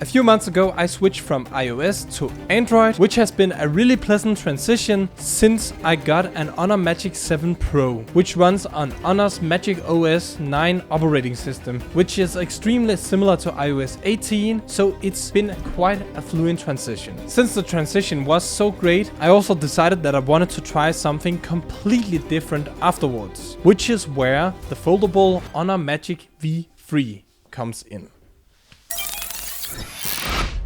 A few months ago I switched from iOS to Android, which has been a really pleasant transition since I got an Honor Magic 7 Pro, which runs on Honor's Magic OS 9 operating system, which is extremely similar to iOS 18, so it's been quite a fluent transition. Since the transition was so great, I also decided that I wanted to try something completely different afterwards, which is where the foldable Honor Magic V3 comes in.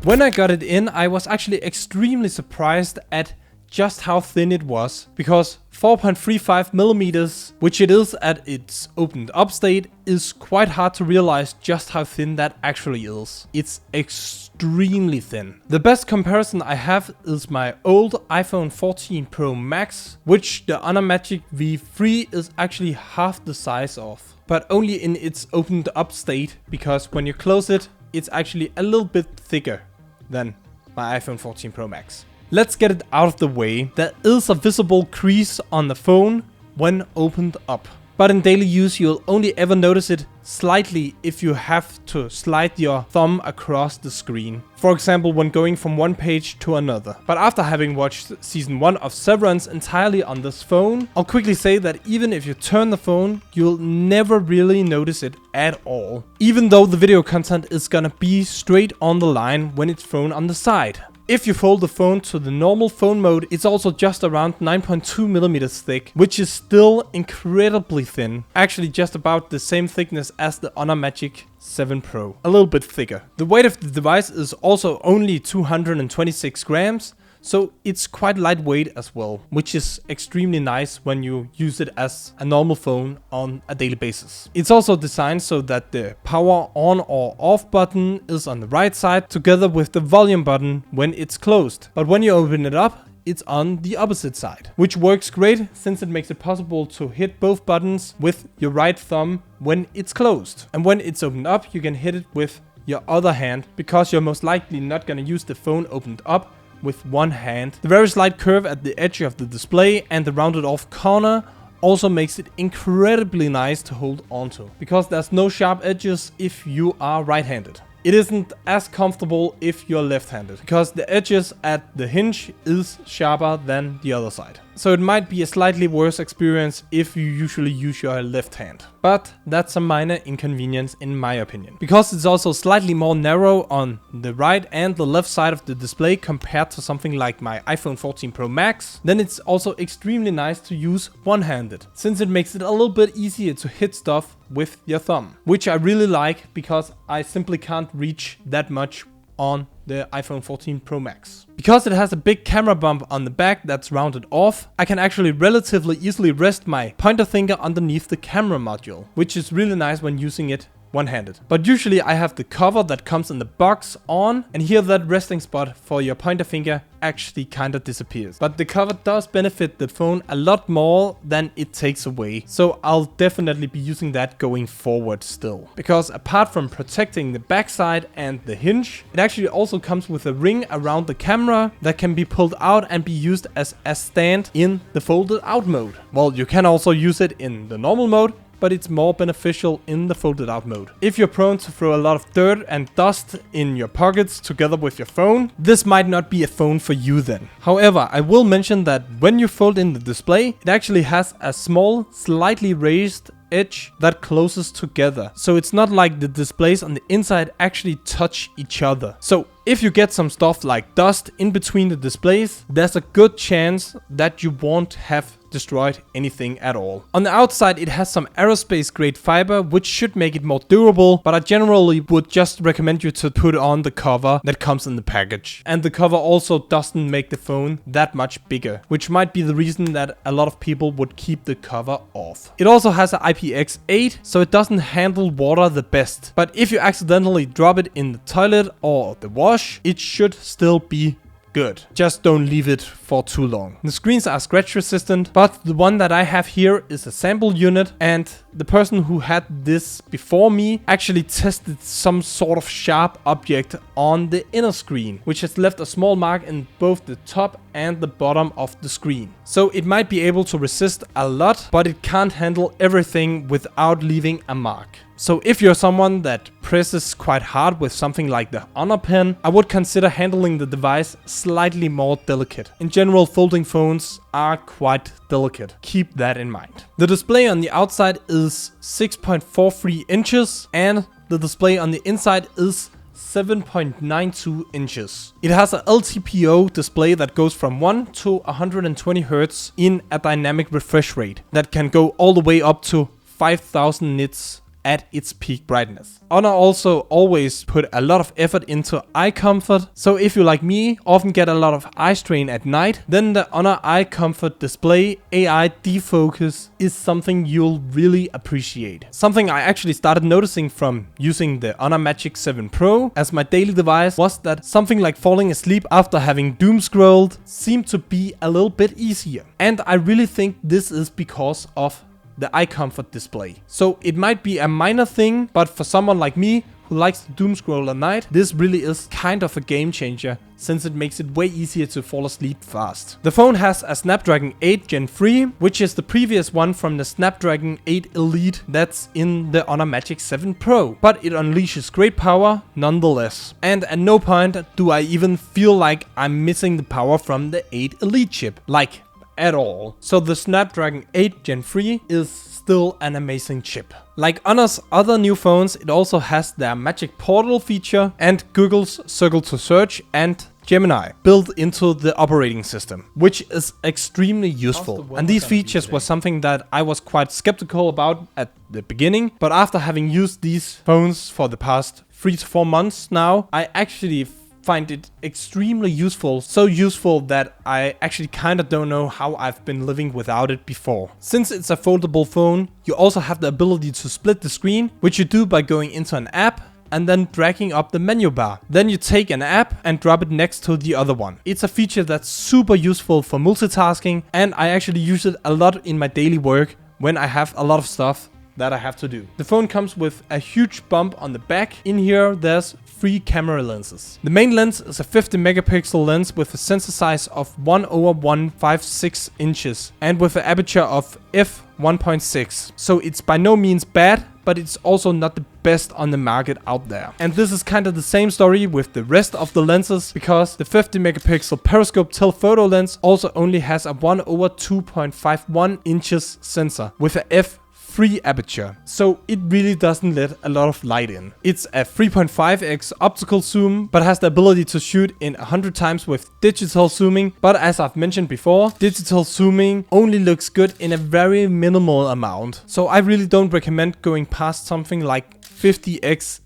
When I got it in, I was actually extremely surprised at just how thin it was, because 4.35 millimeters, which it is at its opened up state, is quite hard to realize just how thin that actually is. It's extremely thin. The best comparison I have is my old iPhone 14 Pro Max, which the Honor Magic V3 is actually half the size of, but only in its opened up state, because when you close it, it's actually a little bit thicker than my iPhone 14 Pro Max. Let's get it out of the way. There is a visible crease on the phone when opened up, but in daily use you'll only ever notice it slightly if you have to slide your thumb across the screen. For example, when going from one page to another. But after having watched season 1 of Severance entirely on this phone, I'll quickly say that even if you turn the phone, you'll never really notice it at all. Even though the video content is gonna be straight on the line when it's thrown on the side. If you fold the phone to the normal phone mode, it's also just around 9.2 millimeters thick, which is still incredibly thin. Actually just about the same thickness as the Honor Magic 7 Pro, a little bit thicker. The weight of the device is also only 226 grams, so it's quite lightweight as well, which is extremely nice when you use it as a normal phone on a daily basis. It's also designed so that the power on or off button is on the right side, together with the volume button when it's closed. But when you open it up, it's on the opposite side, which works great since it makes it possible to hit both buttons with your right thumb when it's closed. And when it's opened up, you can hit it with your other hand, because you're most likely not gonna use the phone opened up with one hand. The very slight curve at the edge of the display and the rounded off corner also makes it incredibly nice to hold onto, because there's no sharp edges if you are right-handed. It isn't as comfortable if you're left-handed, because the edges at the hinge is sharper than the other side. So it might be a slightly worse experience if you usually use your left hand. But that's a minor inconvenience in my opinion. Because it's also slightly more narrow on the right and the left side of the display compared to something like my iPhone 14 Pro Max, then it's also extremely nice to use one-handed, since it makes it a little bit easier to hit stuff with your thumb, which I really like because I simply can't reach that much on the iPhone 14 Pro Max. Because it has a big camera bump on the back that's rounded off, I can actually relatively easily rest my pointer finger underneath the camera module, which is really nice when using it one-handed. But usually I have the cover that comes in the box on, and here that resting spot for your pointer finger actually kind of disappears. But the cover does benefit the phone a lot more than it takes away, so I'll definitely be using that going forward still. Because apart from protecting the backside and the hinge, it actually also comes with a ring around the camera that can be pulled out and be used as a stand in the folded out mode. Well, you can also use it in the normal mode, but it's more beneficial in the folded out mode. If you're prone to throw a lot of dirt and dust in your pockets together with your phone, this might not be a phone for you then. However, I will mention that when you fold in the display, it actually has a small, slightly raised edge that closes together. So it's not like the displays on the inside actually touch each other. So if you get some stuff like dust in between the displays, there's a good chance that you won't have destroyed anything at all. On the outside it has some aerospace grade fiber, which should make it more durable, but I generally would just recommend you to put on the cover that comes in the package. And the cover also doesn't make the phone that much bigger, which might be the reason that a lot of people would keep the cover off. It also has an IPX8, so it doesn't handle water the best, but if you accidentally drop it in the toilet or the wash, it should still be good. Just don't leave it for too long. The screens are scratch resistant, but the one that I have here is a sample unit, and the person who had this before me actually tested some sort of sharp object on the inner screen, which has left a small mark in both the top and the bottom of the screen. So it might be able to resist a lot, but it can't handle everything without leaving a mark. So if you're someone that presses quite hard with something like the Honor pen, I would consider handling the device slightly more delicate. In general, folding phones are quite delicate. Keep that in mind. The display on the outside is 6.43 inches and the display on the inside is 7.92 inches. It has a LTPO display that goes from 1 to 120 Hz in a dynamic refresh rate that can go all the way up to 5000 nits at its peak brightness. Honor also always put a lot of effort into eye comfort, so if you like me often get a lot of eye strain at night, then the Honor Eye Comfort Display AI defocus is something you'll really appreciate. Something I actually started noticing from using the Honor Magic 7 Pro as my daily device was that something like falling asleep after having doom scrolled seemed to be a little bit easier. And I really think this is because of the eye comfort display. So it might be a minor thing, but for someone like me who likes to doom scroll at night, this really is kind of a game changer since it makes it way easier to fall asleep fast. The phone has a Snapdragon 8 Gen 3, which is the previous one from the Snapdragon 8 Elite that's in the Honor Magic 7 Pro, but it unleashes great power nonetheless. And at no point do I even feel like I'm missing the power from the 8 Elite chip, like at all. So the Snapdragon 8 Gen 3 is still an amazing chip. Like Honor's other new phones, it also has their Magic Portal feature and Google's Circle to Search and Gemini built into the operating system, which is extremely useful. And these features was something that I was quite skeptical about at the beginning, but after having used these phones for the past 3 to 4 months now, I actually find it extremely useful, so useful that I actually kind of don't know how I've been living without it before. Since it's a foldable phone, you also have the ability to split the screen, which you do by going into an app and then dragging up the menu bar. Then you take an app and drop it next to the other one. It's a feature that's super useful for multitasking, and I actually use it a lot in my daily work when I have a lot of stuff that I have to do. The phone comes with a huge bump on the back. In here there's 3 camera lenses. The main lens is a 50 megapixel lens with a sensor size of 1/156 inches and with an aperture of f1.6. So it's by no means bad, but it's also not the best on the market out there. And this is kind of the same story with the rest of the lenses, because the 50 megapixel periscope telephoto lens also only has a 1/2.51 inches sensor with a f3 aperture, so it really doesn't let a lot of light in. It's a 3.5x optical zoom, but has the ability to shoot in 100 times with digital zooming. But as I've mentioned before, digital zooming only looks good in a very minimal amount. So I really don't recommend going past something like 50x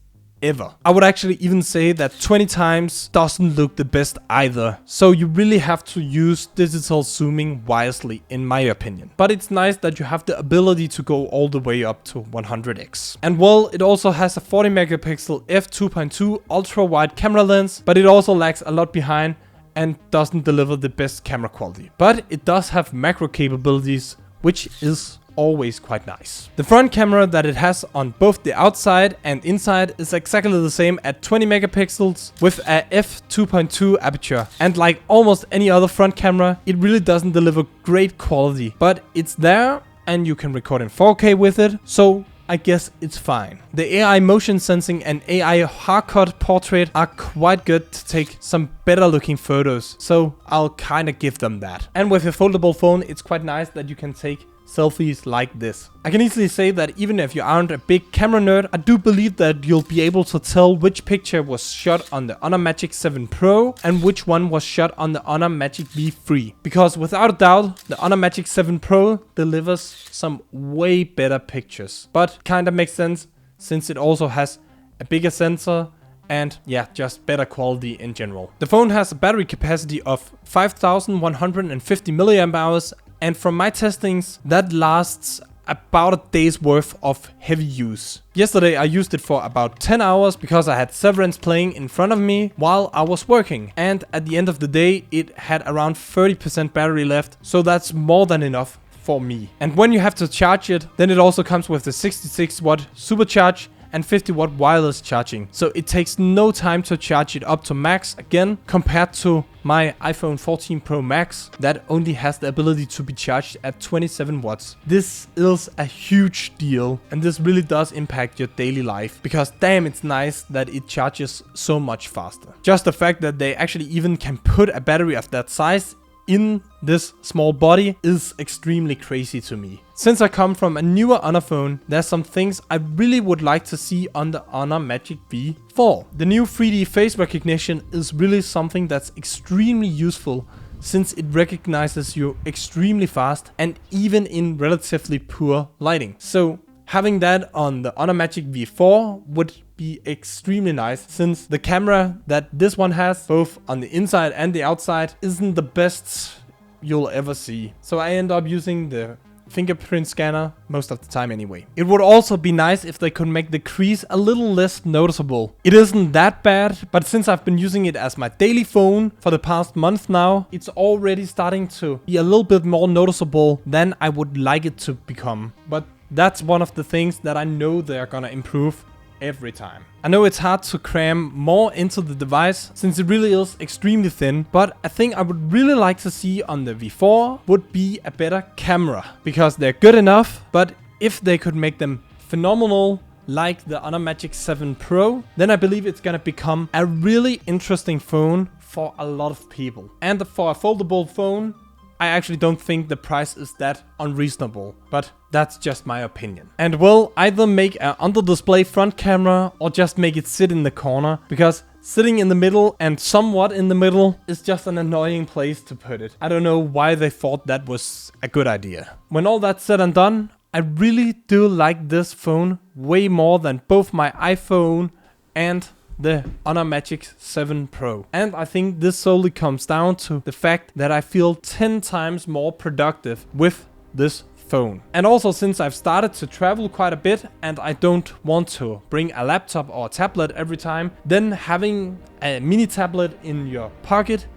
ever. I would actually even say that 20 times doesn't look the best either. So you really have to use digital zooming wisely, in my opinion. But it's nice that you have the ability to go all the way up to 100x. And well, it also has a 40 megapixel f2.2 ultra wide camera lens, but it also lags a lot behind and doesn't deliver the best camera quality. But it does have macro capabilities, which is always quite nice. The front camera that it has on both the outside and inside is exactly the same at 20 megapixels with a f2.2 aperture. And like almost any other front camera, it really doesn't deliver great quality, but it's there and you can record in 4K with it, so I guess it's fine. The AI motion sensing and AI haircut portrait are quite good to take some better looking photos, so I'll kind of give them that. And with a foldable phone, it's quite nice that you can take selfies like this. I can easily say that even if you aren't a big camera nerd, I do believe that you'll be able to tell which picture was shot on the Honor Magic 7 Pro and which one was shot on the Honor Magic V3. Because without a doubt, the Honor Magic 7 Pro delivers some way better pictures. But kinda makes sense since it also has a bigger sensor and yeah, just better quality in general. The phone has a battery capacity of 5150 milliamp hours, and from my testings, that lasts about a day's worth of heavy use. Yesterday I used it for about 10 hours because I had Severance playing in front of me while I was working. And at the end of the day, it had around 30% battery left, so that's more than enough for me. And when you have to charge it, then it also comes with the 66 watt supercharge and 50-watt wireless charging. So it takes no time to charge it up to max again, compared to my iPhone 14 Pro Max that only has the ability to be charged at 27 watts. This is a huge deal, and this really does impact your daily life, because damn, it's nice that it charges so much faster. Just the fact that they actually even can put a battery of that size in this small body is extremely crazy to me. Since I come from a newer Honor phone, there's some things I really would like to see on the Honor Magic V4. The new 3D face recognition is really something that's extremely useful, since it recognizes you extremely fast and even in relatively poor lighting. So having that on the Honor Magic V4 would be extremely nice, since the camera that this one has, both on the inside and the outside, isn't the best you'll ever see. So I end up using the fingerprint scanner most of the time anyway. It would also be nice if they could make the crease a little less noticeable. It isn't that bad, but since I've been using it as my daily phone for the past month now, it's already starting to be a little bit more noticeable than I would like it to become. But that's one of the things that I know they're gonna improve every time. I know it's hard to cram more into the device, since it really is extremely thin, but a thing I would really like to see on the V4 would be a better camera, because they're good enough, but if they could make them phenomenal like the Honor Magic 7 Pro, then I believe it's gonna become a really interesting phone for a lot of people. And for a foldable phone, I actually don't think the price is that unreasonable, but that's just my opinion. And will either make an under-display front camera or just make it sit in the corner, because sitting in the middle and somewhat in the middle is just an annoying place to put it. I don't know why they thought that was a good idea. When all that's said and done, I really do like this phone way more than both my iPhone and the Honor Magic 7 Pro. And I think this solely comes down to the fact that I feel 10 times more productive with this phone. And also, since I've started to travel quite a bit and I don't want to bring a laptop or a tablet every time, then having a mini tablet in your pocket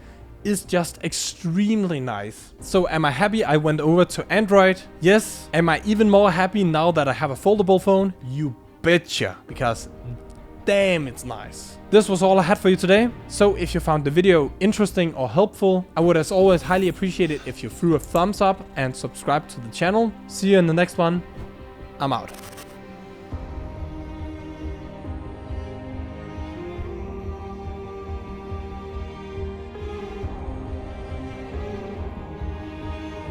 is just extremely nice. So am I happy I went over to Android? Yes. Am I even more happy now that I have a foldable phone? You betcha, because damn, it's nice. This was all I had for you today. So if you found the video interesting or helpful, I would as always highly appreciate it if you threw a thumbs up and subscribe to the channel. See you in the next one. I'm out.